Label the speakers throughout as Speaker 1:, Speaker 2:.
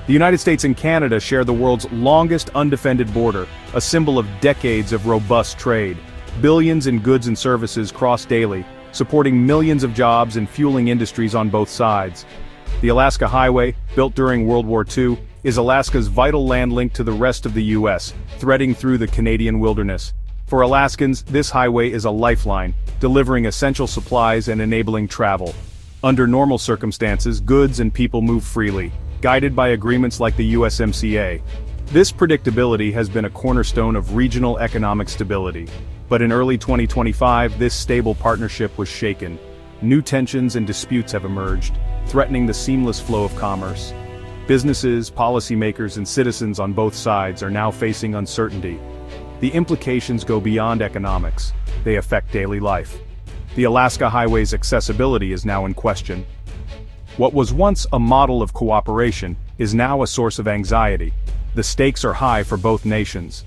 Speaker 1: The United States and Canada share the world's longest undefended border, a symbol of decades of robust trade. Billions in goods and services cross daily, supporting millions of jobs and fueling industries on both sides. The Alaska Highway, built during World War II, is Alaska's vital land link to the rest of the U.S., threading through the Canadian wilderness. For Alaskans, this highway is a lifeline, delivering essential supplies and enabling travel. Under normal circumstances, goods and people move freely, guided by agreements like the USMCA. This predictability has been a cornerstone of regional economic stability. But in early 2025, this stable partnership was shaken. New tensions and disputes have emerged, threatening the seamless flow of commerce. Businesses, policymakers, and citizens on both sides are now facing uncertainty. The implications go beyond economics. They affect daily life. The Alaska Highway's accessibility is now in question. What was once a model of cooperation is now a source of anxiety. The stakes are high for both nations.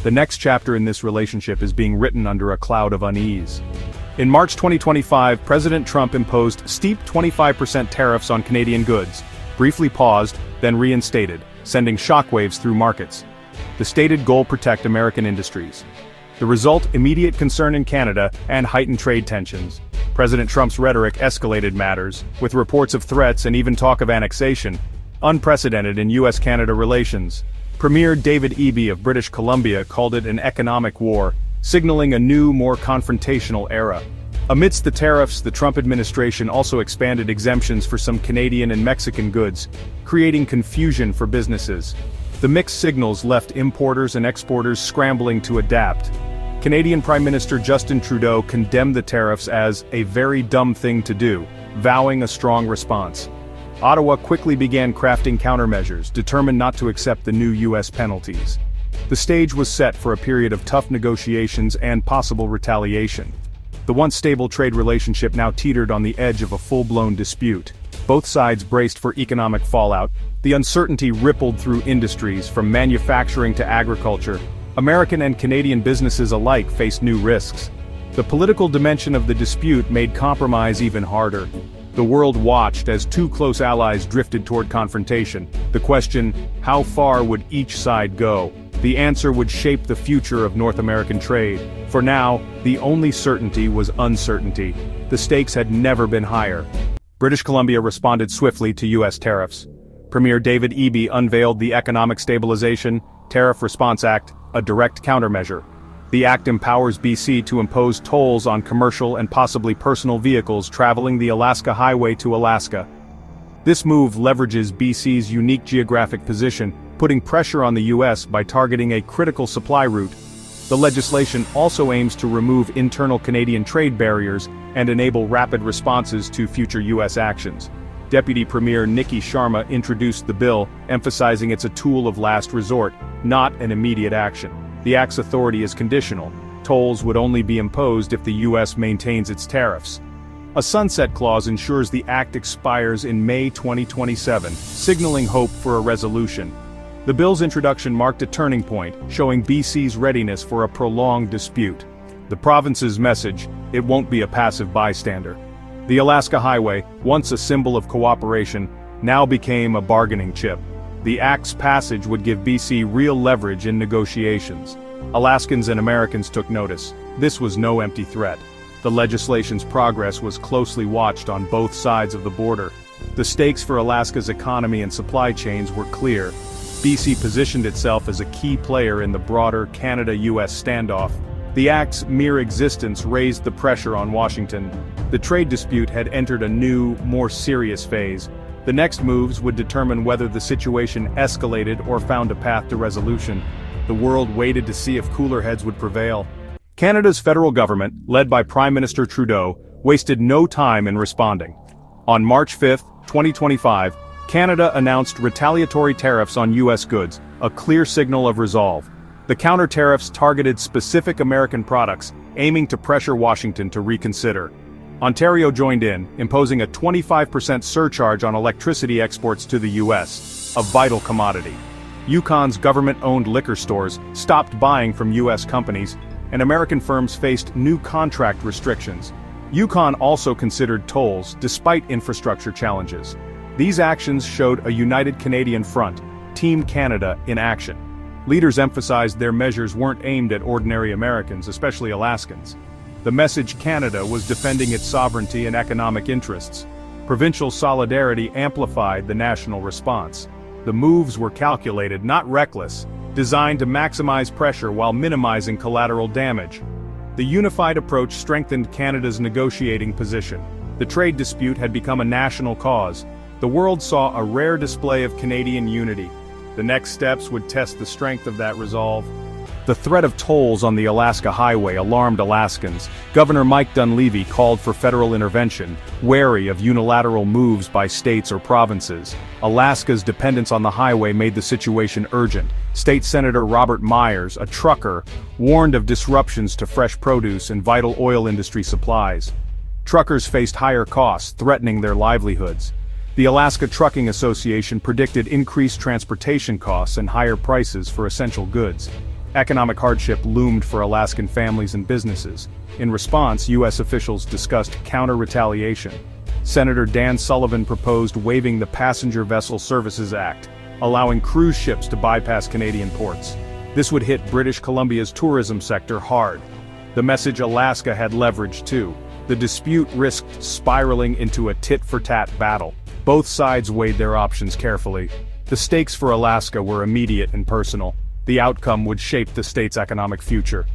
Speaker 1: The next chapter in this relationship is being written under a cloud of unease. In March 2025, President Trump imposed steep 25% tariffs on Canadian goods, briefly paused, then reinstated, sending shockwaves through markets. The stated goal: protect American industries. The result: immediate concern in Canada and heightened trade tensions. President Trump's rhetoric escalated matters, with reports of threats and even talk of annexation, unprecedented in U.S. Canada relations. Premier David Eby of British Columbia called it an economic war, signaling a new, more confrontational era. Amidst the tariffs, the Trump administration also expanded exemptions for some Canadian and Mexican goods, creating confusion for businesses. The mixed signals left importers and exporters scrambling to adapt. Canadian Prime Minister Justin Trudeau condemned the tariffs as a very dumb thing to do, vowing a strong response. Ottawa quickly began crafting countermeasures, determined not to accept the new U.S. penalties. The stage was set for a period of tough negotiations and possible retaliation. The once stable trade relationship now teetered on the edge of a full-blown dispute. Both sides braced for economic fallout. The uncertainty rippled through industries, from manufacturing to agriculture. American and Canadian businesses alike faced new risks. The political dimension of the dispute made compromise even harder. The world watched as two close allies drifted toward confrontation. The question: how far would each side go? The answer would shape the future of North American trade. For now, the only certainty was uncertainty. The stakes had never been higher. British Columbia responded swiftly to U.S. tariffs. Premier David Eby unveiled the Economic Stabilization Tariff Response Act, a direct countermeasure. The act empowers BC to impose tolls on commercial and possibly personal vehicles traveling the Alaska Highway to Alaska. This move leverages BC's unique geographic position, putting pressure on the U.S. by targeting a critical supply route. The legislation also aims to remove internal Canadian trade barriers and enable rapid responses to future U.S. actions. Deputy Premier Nikki Sharma introduced the bill, emphasizing it's a tool of last resort, not an immediate action. The act's authority is conditional. Tolls would only be imposed if the U.S. maintains its tariffs. A sunset clause ensures the act expires in May 2027, signaling hope for a resolution. The bill's introduction marked a turning point, showing BC's readiness for a prolonged dispute. The province's message: it won't be a passive bystander. The Alaska Highway, once a symbol of cooperation, now became a bargaining chip. The act's passage would give BC real leverage in negotiations. Alaskans and Americans took notice. This was no empty threat. The legislation's progress was closely watched on both sides of the border. The stakes for Alaska's economy and supply chains were clear. BC positioned itself as a key player in the broader Canada-US standoff. The act's mere existence raised the pressure on Washington. The trade dispute had entered a new, more serious phase. The next moves would determine whether the situation escalated or found a path to resolution. The world waited to see if cooler heads would prevail. Canada's federal government, led by Prime Minister Trudeau, wasted no time in responding. On March 5, 2025, Canada announced retaliatory tariffs on U.S. goods, a clear signal of resolve. The counter-tariffs targeted specific American products, aiming to pressure Washington to reconsider. Ontario joined in, imposing a 25% surcharge on electricity exports to the U.S., a vital commodity. Yukon's government-owned liquor stores stopped buying from U.S. companies, and American firms faced new contract restrictions. Yukon also considered tolls, despite infrastructure challenges. These actions showed a united Canadian front, Team Canada in action. Leaders emphasized their measures weren't aimed at ordinary Americans, especially Alaskans. The message Canada was defending its sovereignty and economic interests. Provincial solidarity amplified the national response. The moves were calculated, not reckless, designed to maximize pressure while minimizing collateral damage. The unified approach strengthened Canada's negotiating position. The trade dispute had become a national cause. The world saw a rare display of Canadian unity. The next steps would test the strength of that resolve. The threat of tolls on the Alaska Highway alarmed Alaskans. Governor Mike Dunleavy called for federal intervention, wary of unilateral moves by states or provinces. Alaska's dependence on the highway made the situation urgent. State Senator Robert Myers, a trucker, warned of disruptions to fresh produce and vital oil industry supplies. Truckers faced higher costs, threatening their livelihoods. The Alaska Trucking Association predicted increased transportation costs and higher prices for essential goods. Economic hardship loomed for Alaskan families and businesses. In response, U.S. officials discussed counter-retaliation. Senator Dan Sullivan proposed waiving the Passenger Vessel Services Act, allowing cruise ships to bypass Canadian ports. This would hit British Columbia's tourism sector hard. The message Alaska had leverage too. The dispute risked spiraling into a tit-for-tat battle. Both sides weighed their options carefully. The stakes for Alaska were immediate and personal. The outcome would shape the state's economic future.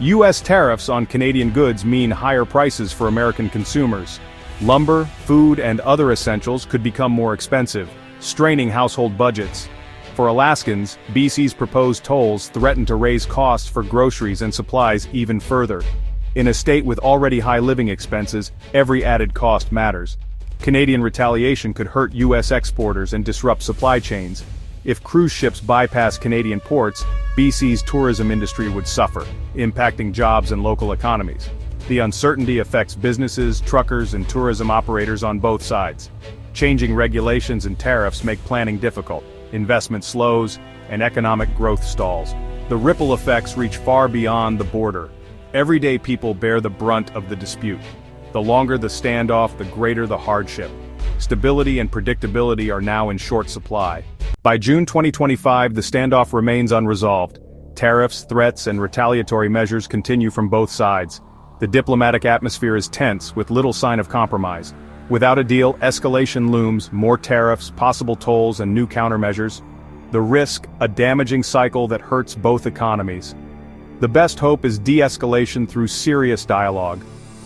Speaker 1: U.S. tariffs on Canadian goods mean higher prices for American consumers. Lumber, food, and other essentials could become more expensive, straining household budgets. For Alaskans, BC's proposed tolls threaten to raise costs for groceries and supplies even further. In a state with already high living expenses, every added cost matters. Canadian retaliation could hurt U.S. exporters and disrupt supply chains. If cruise ships bypass Canadian ports, BC's tourism industry would suffer, impacting jobs and local economies. The uncertainty affects businesses, truckers, and tourism operators on both sides. Changing regulations and tariffs make planning difficult, investment slows, and economic growth stalls. The ripple effects reach far beyond the border. Everyday people bear the brunt of the dispute. The longer the standoff, the greater the hardship. Stability and predictability are now in short supply. By June 2025, the standoff remains unresolved. Tariffs, threats, and retaliatory measures continue from both sides. The diplomatic atmosphere is tense, with little sign of compromise. Without a deal, escalation looms, more tariffs, possible tolls, and new countermeasures. The risk, a damaging cycle that hurts both economies. The best hope is de-escalation through serious dialogue.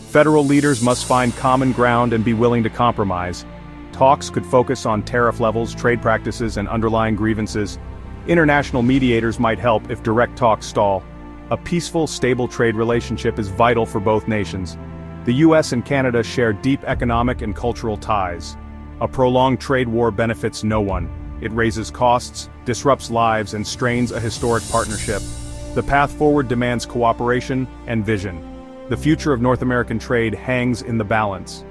Speaker 1: Federal leaders must find common ground and be willing to compromise. Talks could focus on tariff levels, trade practices, and underlying grievances. International mediators might help if direct talks stall. A peaceful, stable trade relationship is vital for both nations. The U.S. and Canada share deep economic and cultural ties. A prolonged trade war benefits no one. It raises costs, disrupts lives, and strains a historic partnership. The path forward demands cooperation and vision. The future of North American trade hangs in the balance.